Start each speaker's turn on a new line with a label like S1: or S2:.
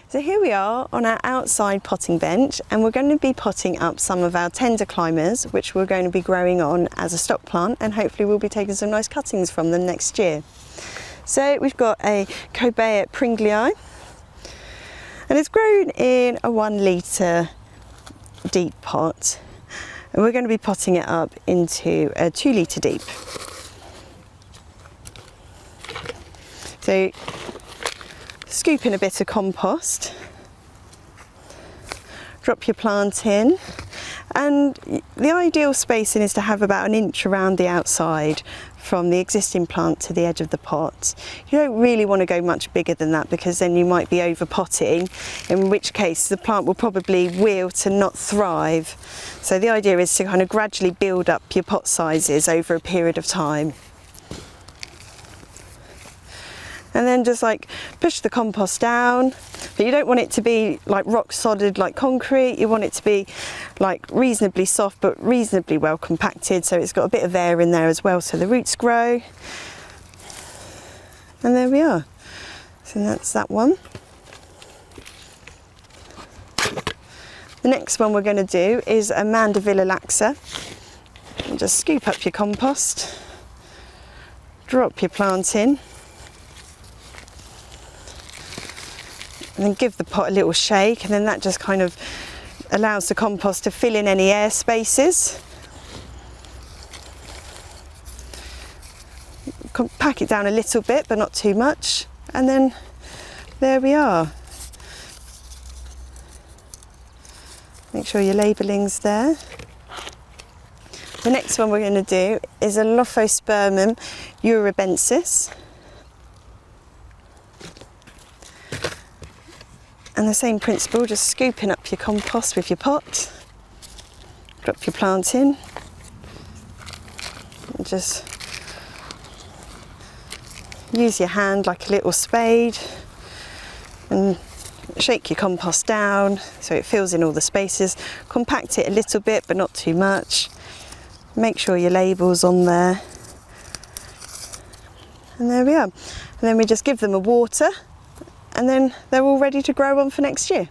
S1: So here we are on our outside potting bench, and we're going to be potting up some of our tender climbers, which we're going to be growing on as a stock plant, and hopefully we'll be taking some nice cuttings from them next year. So we've got a Cobea Pringlei, and it's grown in a 1 litre deep pot, and we're going to be potting it up into a 2 litre deep. So scoop in a bit of compost, drop your plant in, and the ideal spacing is to have about 1 inch around the outside from the existing plant to the edge of the pot. You don't really want to go much bigger than that, because then you might be over potting, in which case the plant will probably wilt and not thrive. So the idea is to kind of gradually build up your pot sizes over a period of time. And then just like push the compost down, but you don't want it to be like rock solid like concrete. You want it to be like reasonably soft but reasonably well compacted, so it's got a bit of air in there as well so the roots grow. And there we are. So that's that one. The next one we're going to do is a Mandevilla laxa. And just scoop up your compost, drop your plant in, and then give the pot a little shake, and then that just kind of allows the compost to fill in any air spaces. Pack it down a little bit but not too much, and then there we are. Make sure your labelling's there. The next one we're going to do is a Lophospermum urabensis. And the same principle, just scooping up your compost with your pot, drop your plant in, and just use your hand like a little spade and shake your compost down so it fills in all the spaces. Compact it a little bit but not too much. Make sure your label's on there. And there we are. And then we just give them a water, and then they're all ready to grow on for next year.